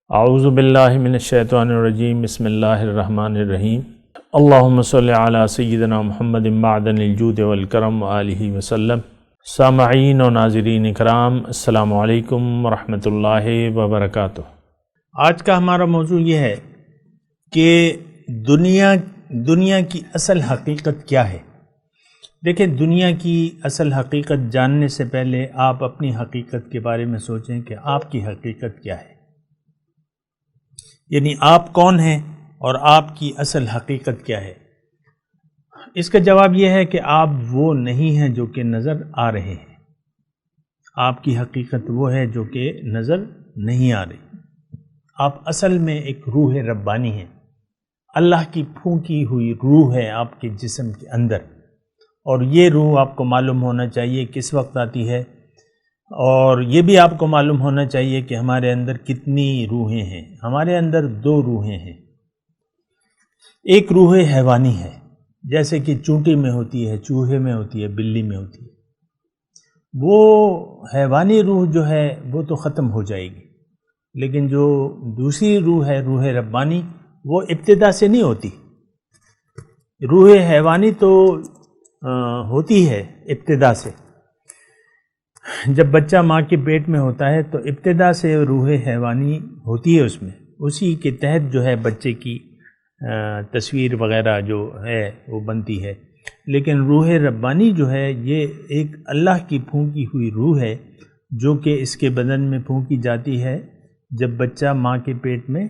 اعوذ باللہ من الشیطان الرجیم بسم اللہ الرحمن الرحیم اللہم صلی علی سیدنا محمد معدن الجود والکرم وآلہ وسلم۔ سامعین و ناظرین اکرام، السلام علیکم ورحمۃ اللہ وبرکاتہ۔ آج کا ہمارا موضوع یہ ہے کہ دنیا کی اصل حقیقت کیا ہے۔ دیکھیں، دنیا کی اصل حقیقت جاننے سے پہلے آپ اپنی حقیقت کے بارے میں سوچیں کہ آپ کی حقیقت کیا ہے، یعنی آپ کون ہیں اور آپ کی اصل حقیقت کیا ہے۔ اس کا جواب یہ ہے کہ آپ وہ نہیں ہیں جو کہ نظر آ رہے ہیں، آپ کی حقیقت وہ ہے جو کہ نظر نہیں آ رہی۔ آپ اصل میں ایک روح ربانی ہیں، اللہ کی پھونکی ہوئی روح ہے آپ کے جسم کے اندر، اور یہ روح آپ کو معلوم ہونا چاہیے کس وقت آتی ہے، اور یہ بھی آپ کو معلوم ہونا چاہیے کہ ہمارے اندر کتنی روحیں ہیں۔ ہمارے اندر دو روحیں ہیں، ایک روح حیوانی ہے، جیسے کہ چونٹی میں ہوتی ہے، چوہے میں ہوتی ہے، بلی میں ہوتی ہے۔ وہ حیوانی روح جو ہے وہ تو ختم ہو جائے گی، لیکن جو دوسری روح ہے، روح ربانی، وہ ابتدا سے نہیں ہوتی۔ روح حیوانی تو ہوتی ہے ابتدا سے، جب بچہ ماں کے پیٹ میں ہوتا ہے تو ابتدا سے روح حیوانی ہوتی ہے، اس میں اسی کے تحت جو ہے بچے کی تصویر وغیرہ جو ہے وہ بنتی ہے۔ لیکن روح ربانی جو ہے یہ ایک اللہ کی پھونکی ہوئی روح ہے جو کہ اس کے بدن میں پھونکی جاتی ہے جب بچہ ماں کے پیٹ میں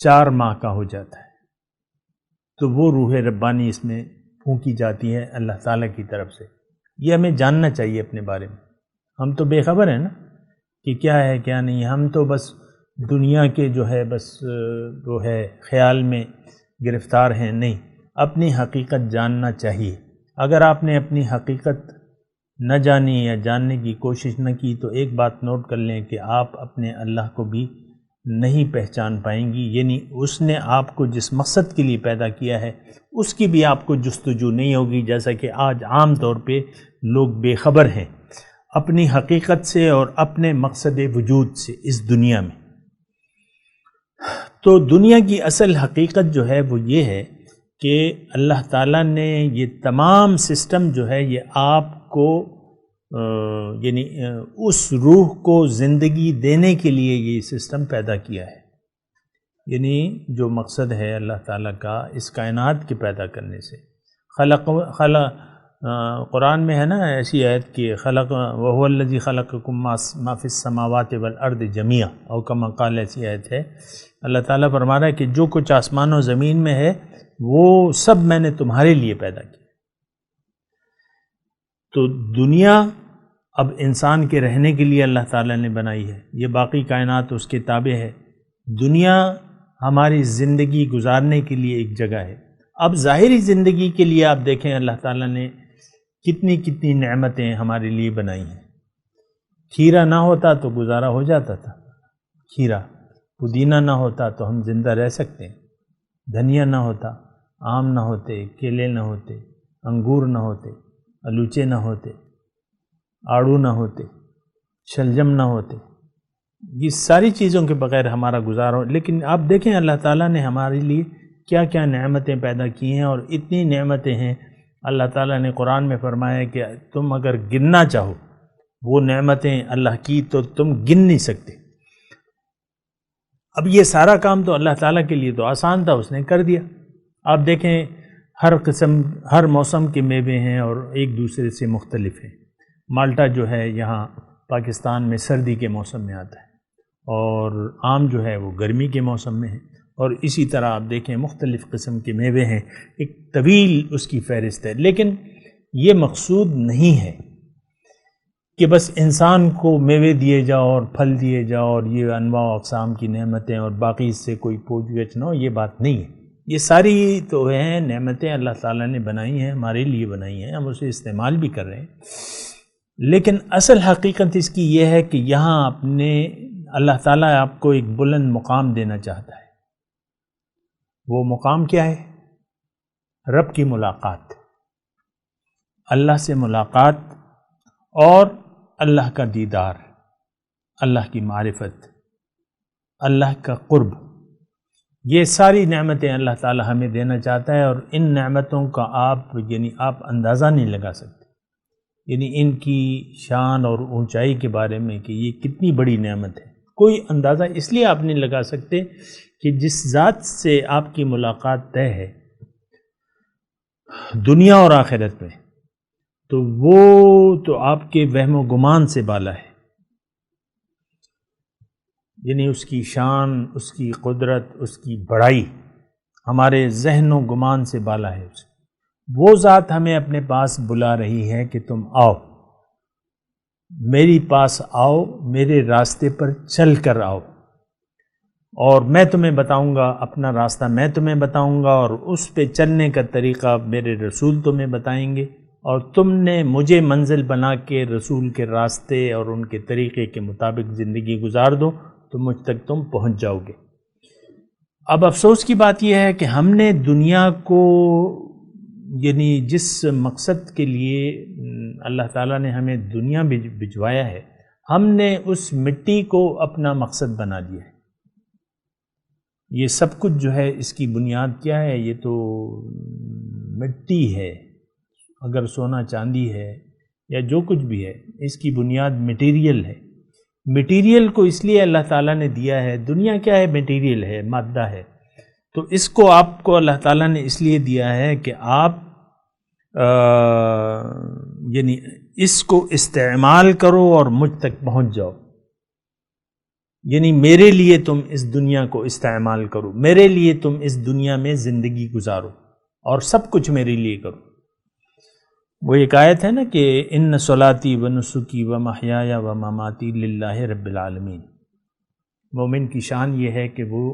4 ماہ کا ہو جاتا ہے، تو وہ روح ربانی اس میں پھونکی جاتی ہے اللہ تعالیٰ کی طرف سے۔ یہ ہمیں جاننا چاہیے اپنے بارے میں۔ ہم تو بے خبر ہیں نا کہ کیا ہے کیا نہیں، ہم تو بس دنیا کے جو ہے بس وہ ہے خیال میں گرفتار ہیں۔ نہیں، اپنی حقیقت جاننا چاہیے۔ اگر آپ نے اپنی حقیقت نہ جانی یا جاننے کی کوشش نہ کی تو ایک بات نوٹ کر لیں کہ آپ اپنے اللہ کو بھی نہیں پہچان پائیں گی، یعنی اس نے آپ کو جس مقصد کے لیے پیدا کیا ہے اس کی بھی آپ کو جستجو نہیں ہوگی، جیسا کہ آج عام طور پہ لوگ بے خبر ہیں اپنی حقیقت سے اور اپنے مقصد وجود سے اس دنیا میں۔ تو دنیا کی اصل حقیقت جو ہے وہ یہ ہے کہ اللہ تعالیٰ نے یہ تمام سسٹم جو ہے یہ آپ کو یعنی اس روح کو زندگی دینے کے لیے یہ سسٹم پیدا کیا ہے۔ یعنی جو مقصد ہے اللہ تعالیٰ کا اس کائنات کے پیدا کرنے سے، قرآن میں ہے نا ایسی آیت کہ خلق وَهُوَ الَّذِي خَلَقَكُم مَا فِي السَّمَاوَاتِ وَالْأَرْضِ جَمِيعًا، او کما قال، ایسی آیت ہے۔ اللہ تعالیٰ فرما رہا ہے کہ جو کچھ آسمان و زمین میں ہے وہ سب میں نے تمہارے لیے پیدا کیا۔ تو دنیا اب انسان کے رہنے کے لیے اللہ تعالیٰ نے بنائی ہے، یہ باقی کائنات اس کے تابع ہے۔ دنیا ہماری زندگی گزارنے کے لیے ایک جگہ ہے۔ اب ظاہری زندگی کے لیے آپ دیکھیں اللہ تعالیٰ نے کتنی کتنی نعمتیں ہمارے لیے بنائی ہیں۔ کھیرا نہ ہوتا تو گزارا ہو جاتا تھا، کھیرا، پودینہ نہ ہوتا تو ہم زندہ رہ سکتے ہیں، دھنیا نہ ہوتا، آم نہ ہوتے، کیلے نہ ہوتے، انگور نہ ہوتے، الوچے نہ ہوتے، آڑو نہ ہوتے، شلجم نہ ہوتے، یہ ساری چیزوں کے بغیر ہمارا گزارا ہو۔ لیکن آپ دیکھیں اللہ تعالیٰ نے ہمارے لیے کیا کیا نعمتیں پیدا کی ہیں، اور اتنی نعمتیں ہیں۔ اللہ تعالیٰ نے قرآن میں فرمایا کہ تم اگر گننا چاہو وہ نعمتیں اللہ کی تو تم گن نہیں سکتے۔ اب یہ سارا کام تو اللہ تعالیٰ کے لیے تو آسان تھا، اس نے کر دیا۔ آپ دیکھیں ہر موسم کے میوے ہیں اور ایک دوسرے سے مختلف ہیں۔ مالٹا جو ہے یہاں پاکستان میں سردی کے موسم میں آتا ہے، اور آم جو ہے وہ گرمی کے موسم میں ہے، اور اسی طرح آپ دیکھیں مختلف قسم کے میوے ہیں، ایک طویل اس کی فہرست ہے۔ لیکن یہ مقصود نہیں ہے کہ بس انسان کو میوے دیے جاؤ اور پھل دیے جاؤ اور یہ انواع و اقسام کی نعمتیں اور باقی اس سے کوئی پوچھ گچھ نہ ہو، یہ بات نہیں ہے۔ یہ ساری تو ہیں نعمتیں اللہ تعالیٰ نے بنائی ہیں، ہمارے لیے بنائی ہیں، ہم اسے استعمال بھی کر رہے ہیں۔ لیکن اصل حقیقت اس کی یہ ہے کہ یہاں اللہ تعالیٰ آپ کو ایک بلند مقام دینا چاہتا ہے۔ وہ مقام کیا ہے؟ رب کی ملاقات، اللہ سے ملاقات اور اللہ کا دیدار، اللہ کی معرفت، اللہ کا قرب، یہ ساری نعمتیں اللہ تعالی ہمیں دینا چاہتا ہے، اور ان نعمتوں کا آپ اندازہ نہیں لگا سکتے، یعنی ان کی شان اور اونچائی کے بارے میں کہ یہ کتنی بڑی نعمت ہے، کوئی اندازہ اس لیے آپ نہیں لگا سکتے کہ جس ذات سے آپ کی ملاقات طے ہے دنیا اور آخرت میں، تو وہ تو آپ کے وہم و گمان سے بالا ہے، یعنی اس کی شان، اس کی قدرت، اس کی بڑائی ہمارے ذہن و گمان سے بالا ہے۔ وہ ذات ہمیں اپنے پاس بلا رہی ہے کہ تم آؤ، میری پاس آؤ، میرے راستے پر چل کر آؤ، اور میں تمہیں بتاؤں گا اپنا راستہ، میں تمہیں بتاؤں گا، اور اس پہ چلنے کا طریقہ میرے رسول تمہیں بتائیں گے، اور تم نے مجھے منزل بنا کے رسول کے راستے اور ان کے طریقے کے مطابق زندگی گزار دو تو مجھ تک تم پہنچ جاؤ گے۔ اب افسوس کی بات یہ ہے کہ ہم نے دنیا کو، یعنی جس مقصد کے لیے اللہ تعالیٰ نے ہمیں دنیا بھجوایا ہے، ہم نے اس مٹی کو اپنا مقصد بنا لیا ہے۔ یہ سب کچھ جو ہے اس کی بنیاد کیا ہے؟ یہ تو مٹی ہے، اگر سونا چاندی ہے یا جو کچھ بھی ہے، اس کی بنیاد مٹیریل ہے۔ مٹیریل کو اس لیے اللہ تعالیٰ نے دیا ہے، دنیا کیا ہے؟ مٹیریل ہے، مادہ ہے، تو اس کو آپ کو اللہ تعالیٰ نے اس لیے دیا ہے کہ آپ یعنی اس کو استعمال کرو اور مجھ تک پہنچ جاؤ، یعنی میرے لیے تم اس دنیا کو استعمال کرو، میرے لیے تم اس دنیا میں زندگی گزارو اور سب کچھ میرے لیے کرو۔ وہ ایک آیت ہے نا کہ ان صلاتی و نسکی و محیای و مماتی للہ رب العالمین۔ مومن کی شان یہ ہے کہ وہ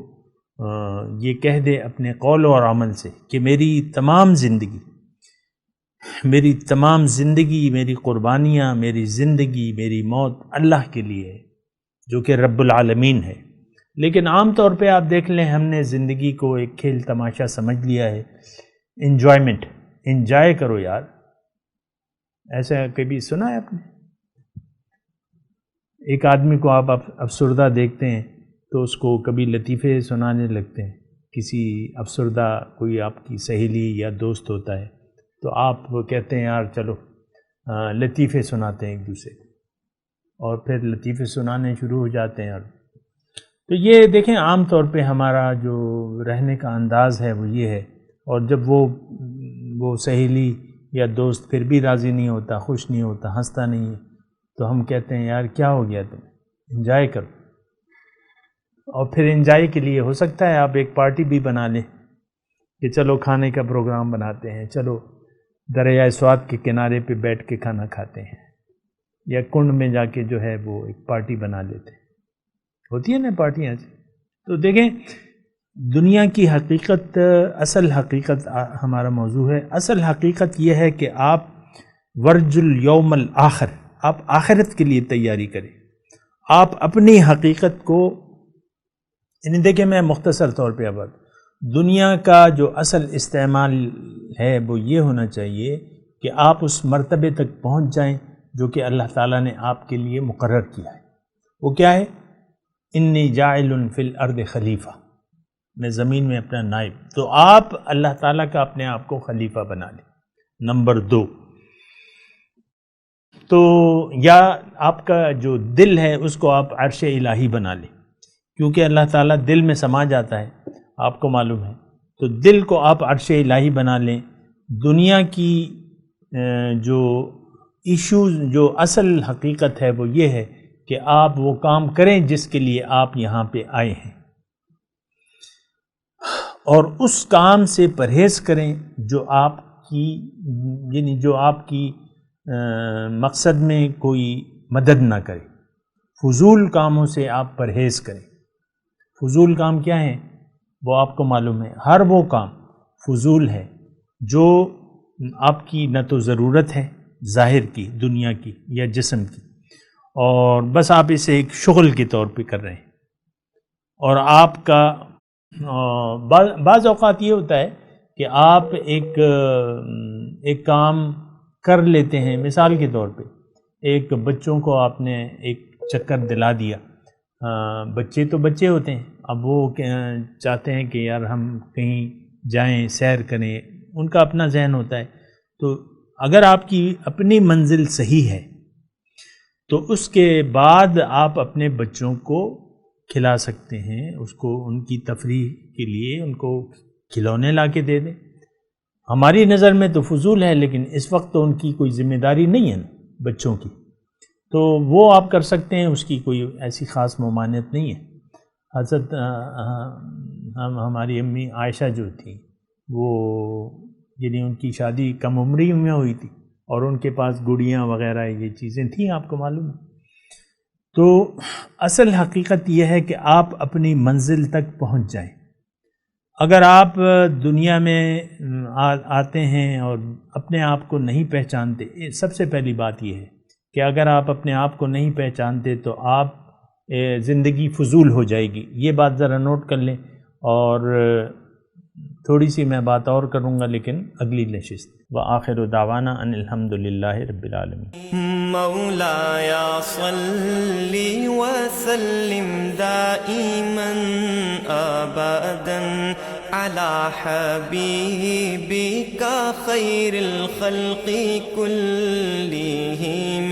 یہ کہہ دے اپنے قول اور عمل سے کہ میری تمام زندگی، میری قربانیاں، میری زندگی، میری موت اللہ کے لیے ہے جو کہ رب العالمین ہے۔ لیکن عام طور پہ آپ دیکھ لیں، ہم نے زندگی کو ایک کھیل تماشا سمجھ لیا ہے، انجوائمنٹ، انجوائے کرو یار۔ ایسا کبھی سنا ہے آپ نے؟ ایک آدمی کو آپ افسردہ دیکھتے ہیں تو اس کو کبھی لطیفے سنانے لگتے ہیں، کسی افسردہ کوئی آپ کی سہیلی یا دوست ہوتا ہے تو آپ وہ کہتے ہیں یار چلو لطیفے سناتے ہیں ایک دوسرے کو، اور پھر لطیفے سنانے شروع ہو جاتے ہیں۔ اور تو یہ دیکھیں عام طور پہ ہمارا جو رہنے کا انداز ہے وہ یہ ہے، اور جب وہ سہیلی یا دوست پھر بھی راضی نہیں ہوتا، خوش نہیں ہوتا، ہنستا نہیں ہے، تو ہم کہتے ہیں یار کیا ہو گیا تم، انجوائے کرو۔ اور پھر انجوائے کے لیے ہو سکتا ہے آپ ایک پارٹی بھی بنا لیں کہ چلو کھانے کا پروگرام بناتے ہیں، چلو دریائے سوات کے کنارے پہ بیٹھ کے کھانا کھاتے ہیں، یا کنڈ میں جا کے جو ہے وہ ایک پارٹی بنا لیتے ہیں، ہوتی ہے نا پارٹیاں۔ تو دیکھیں دنیا کی حقیقت، اصل حقیقت ہمارا موضوع ہے، اصل حقیقت یہ ہے کہ آپ ورج الیوم الآخر، آپ آخرت کے لیے تیاری کریں، آپ اپنی حقیقت کو، یعنی دیکھیں میں مختصر طور پہ اب دنیا کا جو اصل استعمال ہے وہ یہ ہونا چاہیے کہ آپ اس مرتبے تک پہنچ جائیں جو کہ اللہ تعالیٰ نے آپ کے لیے مقرر کیا ہے۔ وہ کیا ہے؟ انی جاعل فی الارض خلیفہ، میں زمین میں اپنا نائب۔ تو آپ اللہ تعالیٰ کا اپنے آپ کو خلیفہ بنا لیں۔ نمبر 2، تو یا آپ کا جو دل ہے اس کو آپ عرش الہی بنا لیں، کیونکہ اللہ تعالیٰ دل میں سما جاتا ہے، آپ کو معلوم ہے، تو دل کو آپ عرش الہی بنا لیں۔ دنیا کی جو ایشوز، جو اصل حقیقت ہے وہ یہ ہے کہ آپ وہ کام کریں جس کے لیے آپ یہاں پہ آئے ہیں، اور اس کام سے پرہیز کریں جو آپ کی، یعنی جو آپ کی مقصد میں کوئی مدد نہ کرے۔ فضول کاموں سے آپ پرہیز کریں۔ فضول کام کیا ہیں؟ وہ آپ کو معلوم ہے، ہر وہ کام فضول ہے جو آپ کی نہ تو ضرورت ہے ظاہر کی، دنیا کی یا جسم کی، اور بس آپ اسے ایک شغل کے طور پہ کر رہے ہیں، اور آپ کا بعض اوقات یہ ہوتا ہے کہ آپ ایک کام کر لیتے ہیں، مثال کے طور پہ ایک بچوں کو آپ نے ایک چکر دلا دیا، بچے تو بچے ہوتے ہیں، اب وہ چاہتے ہیں کہ یار ہم کہیں جائیں، سیر کریں، ان کا اپنا ذہن ہوتا ہے۔ تو اگر آپ کی اپنی منزل صحیح ہے تو اس کے بعد آپ اپنے بچوں کو کھلا سکتے ہیں، اس کو ان کی تفریح کے لیے ان کو کھلونے لا کے دے دیں۔ ہماری نظر میں تو فضول ہے، لیکن اس وقت تو ان کی کوئی ذمہ داری نہیں ہے نا بچوں کی، تو وہ آپ کر سکتے ہیں، اس کی کوئی ایسی خاص ممانعت نہیں ہے۔ حضرت ہماری امی عائشہ جو تھیں، وہ یعنی ان کی شادی کم عمری میں ہوئی تھی اور ان کے پاس گڑیاں وغیرہ یہ چیزیں تھیں، آپ کو معلوم ہے۔ تو اصل حقیقت یہ ہے کہ آپ اپنی منزل تک پہنچ جائیں۔ اگر آپ دنیا میں آتے ہیں اور اپنے آپ کو نہیں پہچانتے، سب سے پہلی بات یہ ہے کہ اگر آپ اپنے آپ کو نہیں پہچانتے تو آپ زندگی فضول ہو جائے گی، یہ بات ذرا نوٹ کر لیں۔ اور تھوڑی سی میں بات اور کروں گا لیکن اگلی نشست۔ وآخر دعوانا ان الحمد للہ رب العالمین۔ مولاي صل وسلم دائما ابدا على حبيبك خير الخلق كلهم